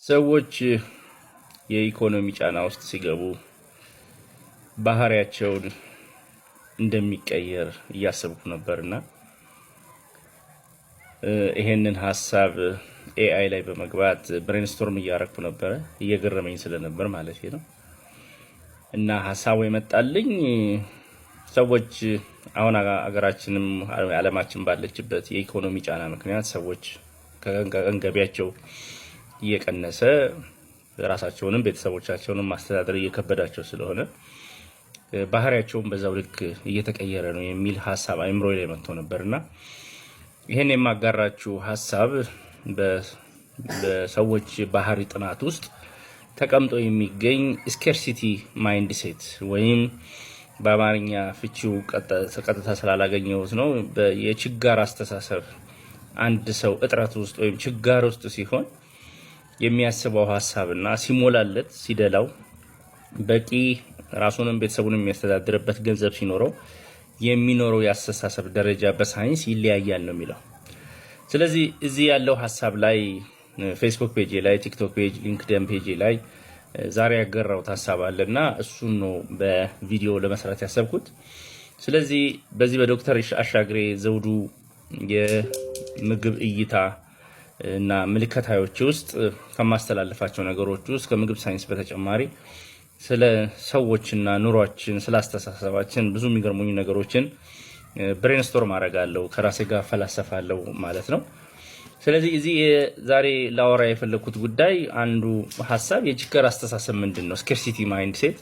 ሰዎች የኢኮኖሚ ጫና ውስጥ ሲገቡ ባህሪያቸውን እንደሚቀየር እያሰብኩ ነበርና ይሄንን ሐሳብ ኤአይ ላይ በመግባት ብሬንስቶርም እያረኩ ነበር እየገረመኝ ስለነበር ማለት ነው። እና ሐሳቡ የመጣልኝ ሰዎች አሁን አገራችንም ዓለማችን ባለችበት የኢኮኖሚ ጫና ምክንያት ሰዎች ከገንዘባቸው እየቀነሰ ራሳቸውንም ቤተሰቦቻቸውንም ማስተዳደር እየከበዳቸው ስለሆነ ባህሪያቸውን በዛው ልክ እየተቀየረ ነው የሚል ሐሳብ አይምሮዬ ላይ መጥቶ ነበርና ይሄን የማጋራችሁ ሐሳብ በሰዎች ባህሪ ጥናት ውስጥ ተቀምጦ የሚገኝ ስኬርሲቲ ማይንድሴት ወይም በአማርኛ ፍቺው ቀጥታ ስላላገኘሁት ነው የችጋር አስተሳሰብ። አንድ ሰው እጥረት ውስጥ ወይም ችጋር ውስጥ ሲሆን የሚያስበው ሐሳብና ሲሞላለት ሲደላው በቂ ራሱንም ቤተሰቡንም የሚያስተዳድርበት ገንዘብ ሲኖረው የሚኖረው ያስተሳሰብ ደረጃ በሳይንስ ይለያያል ነው የሚለው። ስለዚህ እዚህ ያለው ሐሳብ ላይ ፌስቡክ ፔጅ ላይ፣ ቲክቶክ ፔጅ፣ ሊንክድኢን ፔጅ ላይ ዛሬ ያገራሁት ሐሳብ አለና እሱን ነው በቪዲዮ ለመስራት ያሰብኩት። ስለዚህ በዚህ በዶክተር አሻግሬ ዘውዱ የምግብ እይታ እና ምልከታዎች ውስጥ ከማስተላለፋቸው ነገሮች ውስጥ ከምግብ ሳይንስ በተጨማሪ ስለ ሰዎችና ኑሯችን ስለ አስተሳሰባችን ብዙ የሚገርሙኝ ነገሮችን ብሬንስቶርም አደርጋለሁ፣ ከራሴ ጋር ፈላሰፋለሁ ማለት ነው። ስለዚህ እዚህ ዛሬ ላወራ የፈለኩት ጉዳይ አንዱ ሐሳብ የችግር አስተሳሰብ ምንድነው? ስኬርሲቲ ማይንድሴት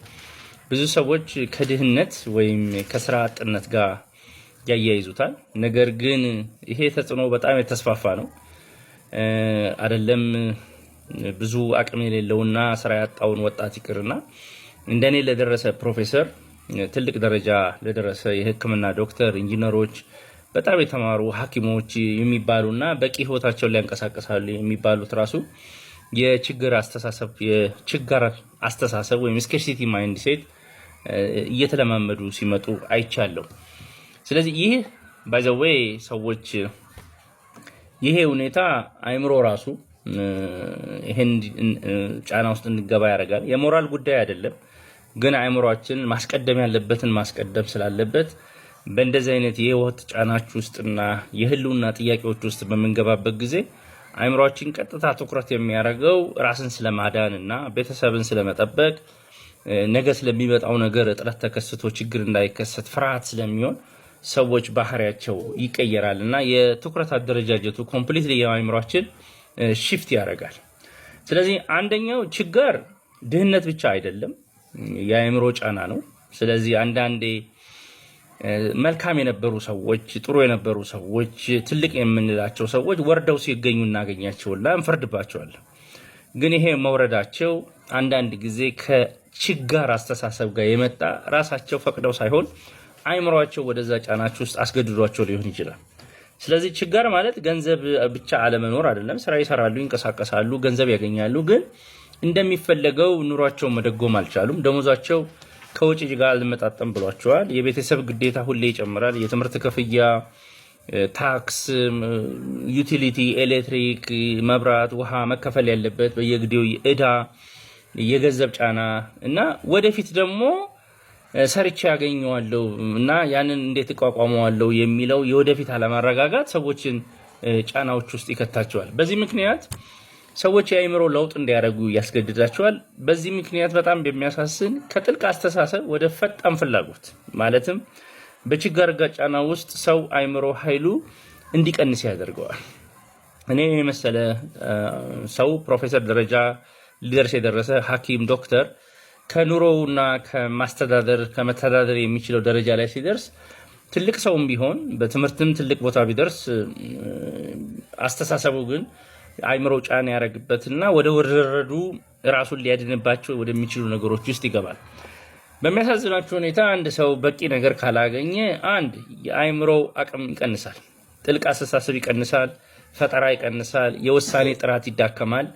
ብዙ ሰዎች ከድህነት ወይም ከስራ አጥነት ጋር ያያይዙታል። ነገር ግን ይሄ ተጽዕኖ በጣም የተስፋፋ ነው። አይደለም ብዙ አቅም የሌለውና ስራ ያጣውን ወጣት ይቅርና እንደኔ ለደረሰ ፕሮፌሰር ትልቅ ደረጃ ለደረሰ የሕክምና ዶክተር፣ ኢንጂነሮች፣ በጣም የተማሩ ሐኪሞች የሚባሉና በቂ ህይወታቸውን ሊያንቀሳቀሳሉ የሚባሉት ራሱ የችግር አስተሳሰብ ወይም ስኬርሲቲ ማይንድሴት እየተለማመዱ ሲመጡ አይቻለሁ። ስለዚህ ይህ ባይ ዘ ዌይ ሰዎች ይሄ ሁኔታ አይምሮ ራሱ ይሄን ጫና ውስጥ እንገባ ያደርጋል። የሞራል ጉዳይ አይደለም፣ ግን አይምሮአችን ማስቀደም ያለበትን ማስቀደም ስላለበት በእንደዚህ አይነት የህይወት ጫናች ውስጥና የህልውና ጥያቄዎች ውስጥ በመንገባበት ጊዜ አይምሮአችን ቀጥታ ትኩረት የሚያደርገው ራስን ስለማዳንና ቤተሰብን ስለመጠበቅ ነገ ስለሚመጣው ነገር እጥረት ተከስቶ ችግር እንዳይከሰት ፍርሃት ስለሚሆን ሰዎች ባህሪያቸው ይቀየራልና የትኩረት አደረጃጀቱ ኮምፕሊትሊ የአይምሮአችን ሽፍት ያደርጋል። ስለዚህ አንደኛው ችግር ድህነት ብቻ አይደለም፣ የአይምሮ ጫና ነው። ስለዚህ አንዳንዴ መልካም የነበሩ ሰዎች፣ ጥሩ የነበሩ ሰዎች፣ ትልቅ የምንላቸው ሰዎች ወርደው ሲገኙ እናገኛቸውና እንፈርድባቸዋለን። ግን ይሄ መውረዳቸው አንዳንድ ጊዜ ከችጋር አስተሳሰብ ጋር የመጣ ራሳቸው ፈቅደው ሳይሆን አይምሮአቸው ወደዛ ጫናቸው ውስጥ አስገድዷቸው ሊሆን ይችላል። ስለዚህ ችጋር ማለት ገንዘብ ብቻ አለመኖር አይደለም። ስራ ይሰራሉ፣ ይንቀሳቀሳሉ፣ ገንዘብ ያገኛሉ፣ ግን እንደሚፈለገው ኑሯቸውን መደጎም አልቻሉም። ደሞዛቸው ከውጭ ጋር አልመጣጠም ብሏቸዋል። የቤተሰብ ግዴታ ሁሌ ይጨምራል። የትምህርት ክፍያ፣ ታክስ፣ ዩቲሊቲ፣ ኤሌክትሪክ፣ መብራት፣ ውሃ መከፈል ያለበት በየጊዜው ዕዳ፣ የገንዘብ ጫና እና ወደፊት ደግሞ ሰርቼ ያገኘዋለሁ እና ያንን እንዴት እቋቋመዋለሁ የሚለው የወደፊት አለማረጋጋት ሰዎችን ጫናዎች ውስጥ ይከታቸዋል። በዚህ ምክንያት ሰዎች የአይምሮ ለውጥ እንዲያደርጉ ያስገድዳቸዋል። በዚህ ምክንያት በጣም በሚያሳስን ከጥልቅ አስተሳሰብ ወደ ፈጣን ፍላጎት ማለትም በችግር ጫና ውስጥ ሰው አይምሮ ኃይሉ እንዲቀንስ ያደርገዋል። እኔ የመሰለ ሰው ፕሮፌሰር ደረጃ ሊደርስ የደረሰ ሐኪም ዶክተር ከኑሮውና ከመተዳደር የሚችለው ደረጃ ላይ ሲደርስ ትልቅ ሰውም ቢሆን በትምህርትም ትልቅ ቦታ ቢደርስ አስተሳሰቡ ግን አይምሮ ጫና ያደርግበትና ወደ ወረረዱ ራሱን ሊያድንባቸው ወደሚችሉ ነገሮች ውስጥ ይገባል። በሚያሳዝናቸው ሁኔታ አንድ ሰው በቂ ነገር ካላገኘ አንድ የአይምሮ አቅም ይቀንሳል፣ ጥልቅ አስተሳሰብ ይቀንሳል፣ ፈጠራ ይቀንሳል፣ የውሳኔ ጥራት ይዳከማል።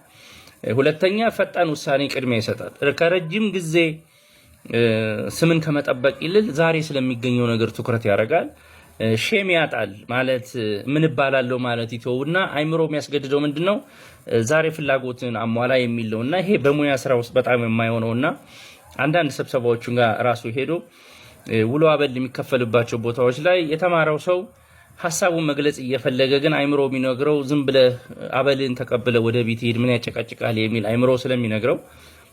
ሁለተኛ ፈጣን ውሳኔ ቅድሚያ ይሰጣል። ከረጅም ጊዜ ስምን ከመጠበቅ ይልቅ ዛሬ ስለሚገኘው ነገር ትኩረት ያደርጋል። ሼም ያጣል ማለት ምን ባላለው ማለት ይተውና አይምሮ የሚያስገድደው ምንድነው ዛሬ ፍላጎትን አሟላ የሚለውና ይሄ በሙያ ስራ ውስጥ በጣም የማይሆነውና አንዳንድ ስብሰባዎችን ጋር ራሱ ሄዶ ውሎ አበል የሚከፈልባቸው ቦታዎች ላይ የተማረው ሰው ሐሳቡን መግለጽ እየፈለገ ግን አይምሮ የሚነግረው ዝም ብለ አበልን ተቀበለ ወደ ቤት ሄድ ምን ያጨቃጭቃል የሚል አይምሮ ስለሚነግረው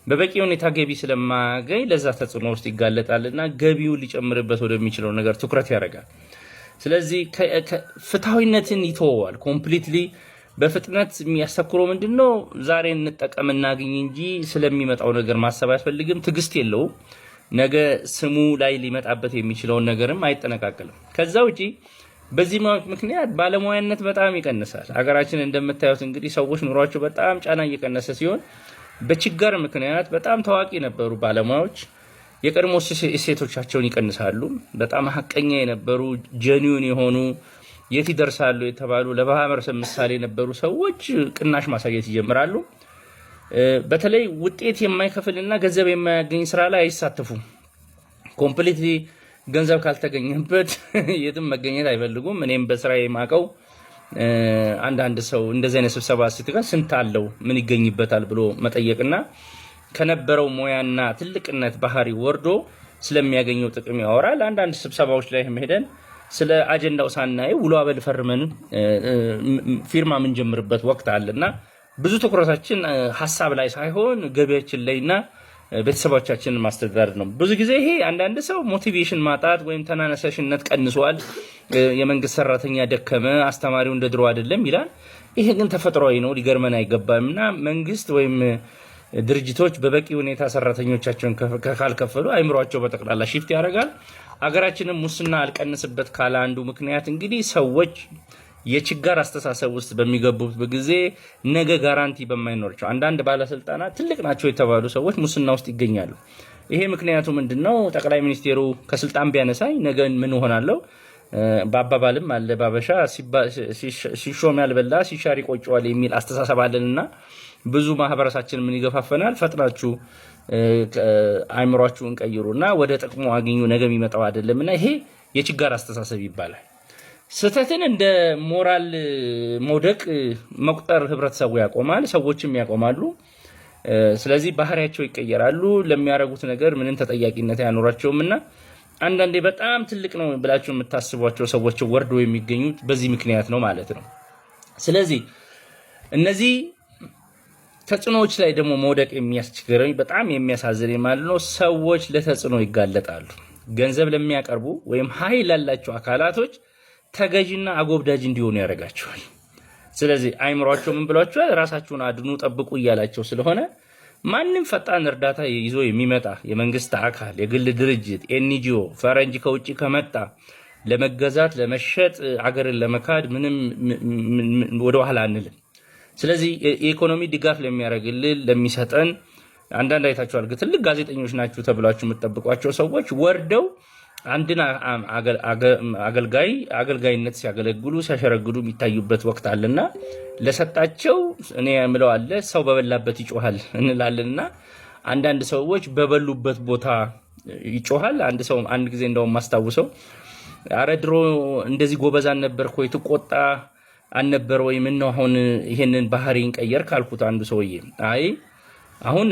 በበቂ ሁኔታ ገቢ ስለማገኝ ለዛ ተጽዕኖ ውስጥ ይጋለጣልና ገቢው ሊጨምርበት ወደሚችለው ነገር ትኩረት ያደርጋል። ስለዚህ ፍትሃዊነትን ይተዋል ኮምፕሊትሊ በፍጥነት የሚያስተክረው ምንድነው ዛሬ እንጠቀም እናገኝ እንጂ ስለሚመጣው ነገር ማሰብ አያስፈልግም። ትግስት የለውም። ነገ ስሙ ላይ ሊመጣበት የሚችለውን ነገርም አይጠነቃቀልም። ከዛ ውጪ በዚህ ምክንያት ባለሙያነት በጣም ይቀንሳል። ሀገራችን እንደምታዩት እንግዲህ ሰዎች ኑሯቸው በጣም ጫና እየቀነሰ ሲሆን በችግር ምክንያት በጣም ታዋቂ የነበሩ ባለሙያዎች የቀድሞ እሴቶቻቸውን ይቀንሳሉ። በጣም ሐቀኛ የነበሩ ጀኒዩን የሆኑ የት ይደርሳሉ የተባሉ ለማህበረሰብ ምሳሌ የነበሩ ሰዎች ቅናሽ ማሳየት ይጀምራሉ። በተለይ ውጤት የማይከፍልና ገንዘብ የማያገኝ ስራ ላይ አይሳተፉም። ኮምፕሊትሊ ገንዘብ ካልተገኘበት የትም መገኘት አይፈልጉም። እኔም በስራ የማቀው አንዳንድ ሰው እንደዚህ አይነት ስብሰባ ስትጋር ስንት አለው ምን ይገኝበታል ብሎ መጠየቅና ከነበረው ሙያና ትልቅነት ባህሪ ወርዶ ስለሚያገኘው ጥቅም ያወራል። አንዳንድ ስብሰባዎች ላይ ሄደን ስለ አጀንዳው ሳናይ ውሎ አበል ፈርመን ፊርማ ምን ጀምርበት ወቅት አለና ብዙ ትኩረታችን ሐሳብ ላይ ሳይሆን ገቢያችን ላይና ቤተሰቦቻችንን ማስተዳደር ነው። ብዙ ጊዜ ይሄ አንዳንድ ሰው ሞቲቬሽን ማጣት ወይም ተናነሳሽነት ቀንሷል፣ የመንግስት ሰራተኛ ደከመ፣ አስተማሪው እንደ ድሮ አይደለም ይላል። ይሄ ግን ተፈጥሯዊ ነው፣ ሊገርመን አይገባምና መንግስት ወይም ድርጅቶች በበቂ ሁኔታ ሰራተኞቻቸውን ካልከፈሉ አይምሮአቸው በጠቅላላ ሽፍት ያደርጋል። አገራችንን ሙስና አልቀንስበት ካለ አንዱ ምክንያት እንግዲህ ሰዎች የችግር አስተሳሰብ ውስጥ በሚገቡበት ጊዜ ነገ ጋራንቲ በማይኖርቸው አንዳንድ ባለስልጣናት ትልቅ ናቸው የተባሉ ሰዎች ሙስና ውስጥ ይገኛሉ። ይሄ ምክንያቱ ምንድነው? ጠቅላይ ሚኒስቴሩ ከስልጣን ቢያነሳኝ ነገ ምን ሆናለው? በአባባልም አለ ባበሻ ሲሾም ያልበላ ሲሻር ይቆጨዋል የሚል አስተሳሰብ አለንና ብዙ ማህበረሰባችን ምን ይገፋፈናል? ፈጥናችሁ አይምሯችሁን ቀይሩና ወደ ጥቅሙ አግኙ፣ ነገ የሚመጣው አይደለምና ይሄ የችግር አስተሳሰብ ይባላል። ስተትን እንደ ሞራል መውደቅ መቁጠር ህብረተሰቡ ያቆማል፣ ሰዎችም ያቆማሉ። ስለዚህ ባህሪያቸው ይቀየራሉ፣ ለሚያረጉት ነገር ምንም ተጠያቂነት ያኖራቸውምና አንዳንዴ በጣም ትልቅ ነው ብላችሁ የምታስቧቸው ሰዎች ወርዶ የሚገኙት በዚህ ምክንያት ነው ማለት ነው። ስለዚህ እነዚህ ተጽዕኖዎች ላይ ደግሞ መውደቅ የሚያስቸግረኝ በጣም የሚያሳዝነኝ ማለት ነው ሰዎች ለተጽዕኖ ይጋለጣሉ። ገንዘብ ለሚያቀርቡ ወይም ኃይል ያላቸው አካላቶች ተገዥና አጎብዳጅ እንዲሆኑ ያደርጋቸዋል። ስለዚህ አይምሯቸው ምን ብሏቸዋል? ራሳችሁን አድኑ ጠብቁ እያላቸው ስለሆነ ማንም ፈጣን እርዳታ ይዞ የሚመጣ የመንግስት አካል፣ የግል ድርጅት፣ ኤንጂኦ ፈረንጅ ከውጪ ከመጣ ለመገዛት ለመሸጥ አገርን ለመካድ ምንም ወደ ኋላ አንልም። ስለዚህ የኢኮኖሚ ድጋፍ ለሚያደርግልን ለሚሰጠን አንዳንድ አይታችኋል ትልቅ ጋዜጠኞች ናቸው ተብላችሁ የምትጠብቋቸው ሰዎች ወርደው አንድን አገልጋይነት ሲያገለግሉ ሲያሸረግዱ የሚታዩበት ወቅት አለና ለሰጣቸው እኔ የምለው አለ ሰው በበላበት ይጮሃል እንላለንና አንዳንድ ሰዎች በበሉበት ቦታ ይጮሃል። አንድ ሰው አንድ ጊዜ እንደውም ማስታውሰው አረ ድሮ እንደዚህ ጎበዛን ነበርኩ ወይ ትቆጣ አልነበር ወይ ምን ነው አሁን ይሄንን ባህሪን ቀየር ካልኩት አንዱ ሰውዬ አይ አሁን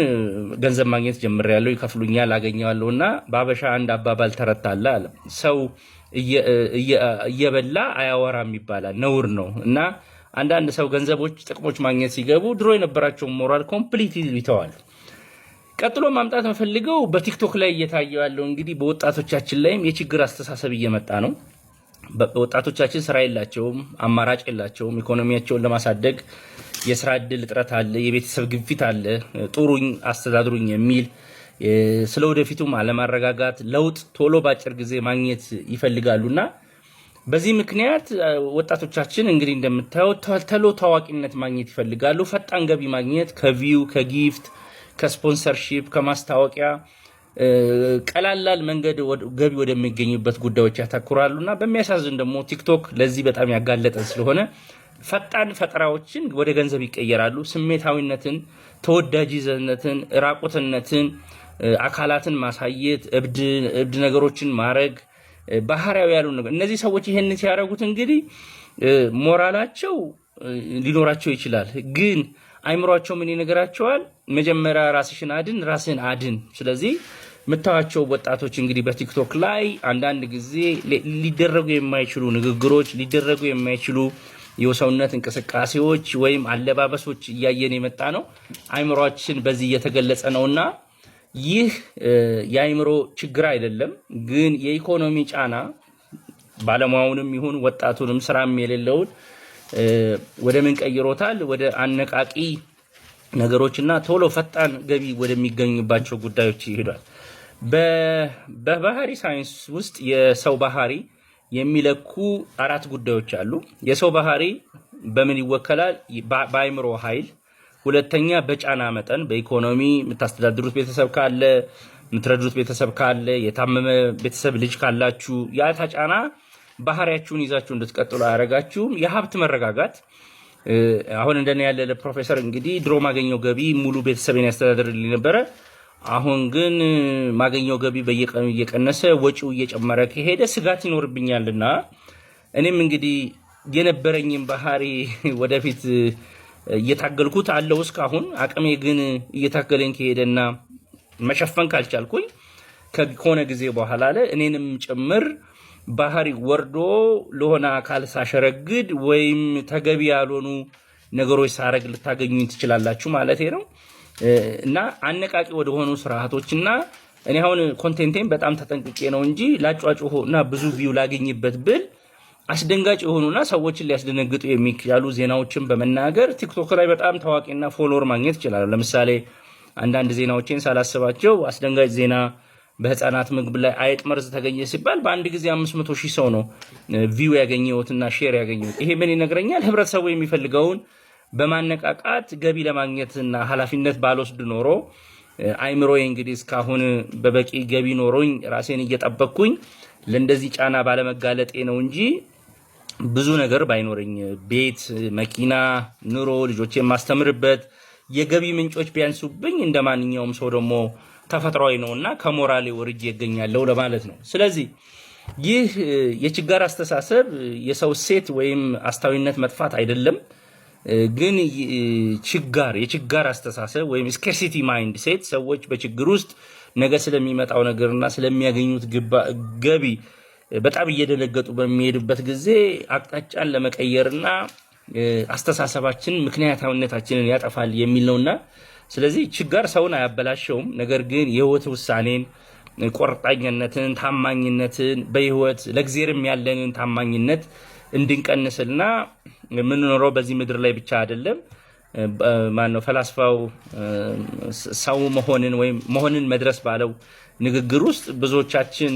ገንዘብ ማግኘት ጀምሬያለሁ ይከፍሉኛል አገኛለሁና ባበሻ አንድ አባባል ተረታለ አለ ሰው እየበላ አያወራም ይባላል ነውር ነው። እና አንዳንድ ሰው ገንዘቦች ጥቅሞች ማግኘት ሲገቡ ድሮ የነበራቸው ሞራል ኮምፕሊትሊ ይተዋል። ቀጥሎ ማምጣት መፈልገው በቲክቶክ ላይ እየታየው ያለው እንግዲህ በወጣቶቻችን ላይም የችግር አስተሳሰብ እየመጣ ነው። ወጣቶቻችን ስራ የላቸውም፣ አማራጭ የላቸውም። ኢኮኖሚያቸውን ለማሳደግ የስራ እድል እጥረት አለ፣ የቤተሰብ ግፊት አለ፣ ጥሩኝ አስተዳድሩኝ የሚል ስለወደፊቱም አለማረጋጋት፣ ለውጥ ቶሎ ባጭር ጊዜ ማግኘት ይፈልጋሉና በዚህ ምክንያት ወጣቶቻችን እንግዲህ እንደምታዩት ቶሎ ታዋቂነት ማግኘት ይፈልጋሉ። ፈጣን ገቢ ማግኘት ከቪው ከጊፍት ከስፖንሰርሺፕ ከማስታወቂያ ቀላላል መንገድ ገቢ ወደሚገኙበት ጉዳዮች ያተኩራሉና በሚያሳዝን ደግሞ ቲክቶክ ለዚህ በጣም ያጋለጠ ስለሆነ ፈጣን ፈጠራዎችን ወደ ገንዘብ ይቀየራሉ። ስሜታዊነትን፣ ተወዳጅነትን፣ ራቁትነትን፣ አካላትን ማሳየት፣ እብድ ነገሮችን ማረግ፣ ባህሪያዊ ያሉ ነገር እነዚህ ሰዎች ይሄንን ሲያደርጉት እንግዲህ ሞራላቸው ሊኖራቸው ይችላል ግን አይምሯቸው ምን ይነግራቸዋል መጀመሪያ ራስህን አድን ስለዚህ መታዋቸው ወጣቶች እንግዲህ በቲክቶክ ላይ አንዳንድ ጊዜ ሊደረጉ የማይችሉ ንግግሮች ሊደረጉ የማይችሉ የሰውነት እንቅስቃሴዎች ወይም አለባበሶች ያየን የመጣ ነው አይምሯችን በዚህ እየተገለጸ ነውና ይህ የአይምሮ ችግር አይደለም ግን የኢኮኖሚ ጫና ባለሙያውንም ይሁን ወጣቱንም ስራም የሌለውን ወደ ምን ቀይሮታል ወደ አነቃቂ ነገሮችና ቶሎ ፈጣን ገቢ ወደሚገኙባቸው ጉዳዮች ይሄዳል በባህሪ ሳይንስ ውስጥ የሰው ባህሪ የሚለኩ አራት ጉዳዮች አሉ የሰው ባህሪ በምን ይወከላል በአይምሮ ኃይል ሁለተኛ በጫና መጠን በኢኮኖሚ የምታስተዳድሩት ቤተሰብ ካለ የምትረዱት ቤተሰብ ካለ የታመመ ቤተሰብ ልጅ ካላችሁ ያ ጫና ባህሪያችሁን ይዛችሁ እንድትቀጥሉ አያረጋችሁም የሀብት መረጋጋት አሁን እንደኔ ያለ ፕሮፌሰር እንግዲህ ድሮ ማገኘው ገቢ ሙሉ ቤተሰቤን ያስተዳድርልኝ ነበር አሁን ግን ማገኘው ገቢ በየቀኑ እየቀነሰ ወጪው እየጨመረ ከሄደ ስጋት ይኖርብኛልና እኔም እንግዲህ የነበረኝን ባህሪ ወደፊት እየታገልኩት አለው እስካሁን አቅሜ ግን እየታገለኝ ከሄደና መሸፈን ካልቻልኩኝ ከሆነ ጊዜ በኋላ እኔንም ጭምር ባህሪ ወርዶ ለሆነ አካል ሳሸረግድ ወይም ተገቢ ያልሆኑ ነገሮች ሳረግ ልታገኙኝ ትችላላችሁ ማለት ነው እና አነቃቂ ወደ ሆኑ ስርዓቶችና እኔ አሁን ኮንቴንቴን በጣም ተጠንቅቄ ነው እንጂ ላጫጫውና ብዙ ቪው ላገኝበት ብል አስደንጋጭ የሆኑና ሰዎችን ሊያስደነግጡ የሚያሉ ዜናዎችን በመናገር ቲክቶክ ላይ በጣም ታዋቂና ፎሎወር ማግኘት ይችላል ለምሳሌ አንዳንድ ዜናዎችን ሳላስባቸው አስደንጋጭ ዜና በህፃናት ምግብ ላይ አይጥ መርዝ ተገኘ ሲባል በአንድ ጊዜ 500,000 ሰው ነው ቪው ያገኘውትና ሼር ያገኘው ይሄ ምን ይነግረኛል ህብረተሰቡ የሚፈልገውን በማነቃቃት ገቢ ለማግኘትና ኃላፊነት ባልወስድ ኖሮ አይምሮዬ እንግዲህ እስካሁን በበቂ ገቢ ኖሮኝ ራሴን እየጠበቅኩኝ ለእንደዚህ ጫና ባለመጋለጤ ነው እንጂ ብዙ ነገር ባይኖርኝ ቤት መኪና ኑሮ ልጆቼን ማስተምርበት የገቢ ምንጮች ቢያንሱብኝ እንደማንኛውም ሰው ደግሞ ተፈጥሯዊ ነውና ከሞራሌ ወርጄ ይገኛለሁ ለማለት ነው ስለዚህ ይህ የችጋር አስተሳሰብ የሰው ሴት ወይም አስተዋይነት መጥፋት አይደለም ግን የችጋር አስተሳሰብ ወይም ስኬርሲቲ ማይንድ ሴት ሰዎች በችግር ውስጥ ነገ ስለሚመጣው ነገርና ስለሚያገኙት ገቢ በጣም እየደነገጡ በሚሄዱበት ጊዜ አቅጣጫን ለመቀየርና አስተሳሰባችን ምክንያታዊነታችንን ያጠፋል የሚል ነውና ስለዚህ ችጋር ሰውን አያበላሸውም ነገር ግን የህይወት ውሳኔን ቆርጣኝነትን ታማኝነትን በህይወት ለእግዚአብሔርም ያለንን ታማኝነት እንድንቀንስልና ምን ኖረው በዚህ ምድር ላይ ብቻ አይደለም ማነው ፈላስፋው ሰው መሆንን መድረስ ባለው ንግግር ውስጥ ብዙዎቻችን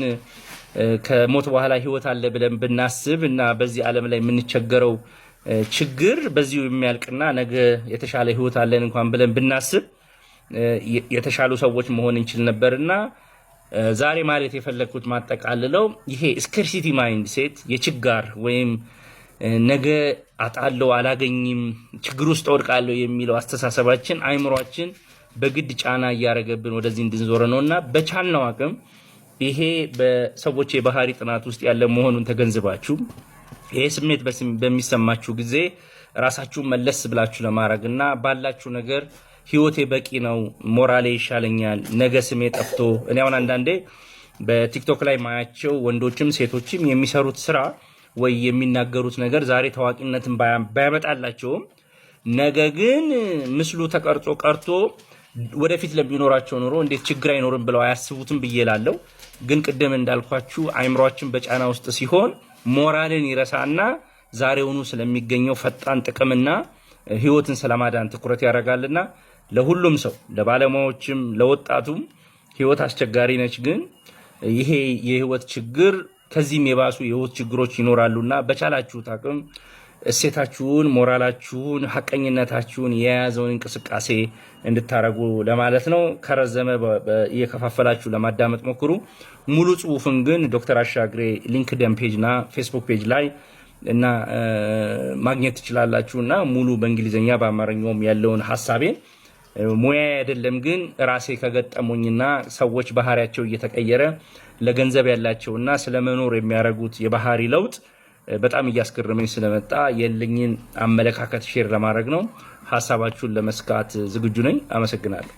ከሞት በኋላ ህይወት አለ ብለን ብናስብ እና በዚህ ዓለም ላይ የምንቸገረው ችግር በዚሁ የሚያልቅና ነገ የተሻለ ህይወት አለን እንኳን ብለን ብናስብ የተሻሉ ሰዎች መሆን እንችል ነበርና ዛሬ ማለት የፈለኩት ማጠቃለለው ይሄ ስኬርሲቲ ማይንድ ሴት የችጋር ወይም ነገ አጣለው አላገኝም ችግር ውስጥ ወድቃለሁ የሚለው አስተሳሰባችን አይምሯችን በግድ ጫና ያረገብን ወደዚህ እንድንዞር ነውና በቻልነው አቅም ይሄ በሰዎች የባህሪ ጥናት ውስጥ ያለ መሆኑን ተገንዝባችሁ ይሄ ስሜት በሚሰማችሁ ጊዜ ራሳችሁን መለስ ብላችሁ ለማድረግና ባላችሁ ነገር ህይወቴ በቂ ነው ሞራሌ ይሻለኛል ነገ ስሜ ጠፍቶ እኔ አሁን አንዳንዴ በቲክቶክ ላይ ማያቸው ወንዶችም ሴቶችም የሚሰሩት ስራ ወይ የሚናገሩት ነገር ዛሬ ታዋቂነትን ባያመጣላቸውም ነገ ግን ምስሉ ተቀርጾ ቀርቶ ወደፊት ለሚኖራቸው ኑሮ እንዴት ችግር አይኖርም ብለው አያስቡትም ብዬላለሁ ግን ቅድም እንዳልኳችሁ አይምሮአችን በጫና ውስጥ ሲሆን ሞራልን ይረሳና ዛሬውኑ ስለሚገኘው ፈጣን ጥቅምና ህይወትን ስለማዳን ትኩረት ያደርጋልና ለሁሉም ሰው ለባለሙያዎችም ለወጣቱም ህይወት አስቸጋሪ ነች ግን ይሄ የህይወት ችግር ከዚህም የባሱ የህይወት ችግሮች ይኖራሉና በቻላችሁት አቅም እሴታችሁን ሞራላችሁን ሐቀኝነታችሁን የያዘውን እንቅስቃሴ እንድታረጉ ለማለት ነው ከረዘመ እየከፋፈላችሁ ለማዳመጥ ሞክሩ ሙሉ ጽሁፍን ግን ዶክተር አሻግሬ ሊንክድን ፔጅና ፌስቡክ ፔጅ ላይ እና ማግኘት ትችላላችሁና ሙሉ በእንግሊዘኛ በአማርኛውም ያለውን ሐሳቤን ሙያ አይደለም ግን ራሴ ከገጠሙኝና ሰዎች ባህሪያቸው እየተቀየረ ለገንዘብ ያላቸውና ስለመኖር የሚያረጉት የባህሪ ለውጥ በጣም እያስገረመኝ ስለመጣ የለኝን አመለካከት ሼር ለማድረግ ነው። ሐሳባችሁን ለመስካት ዝግጁ ነኝ። አመሰግናለሁ።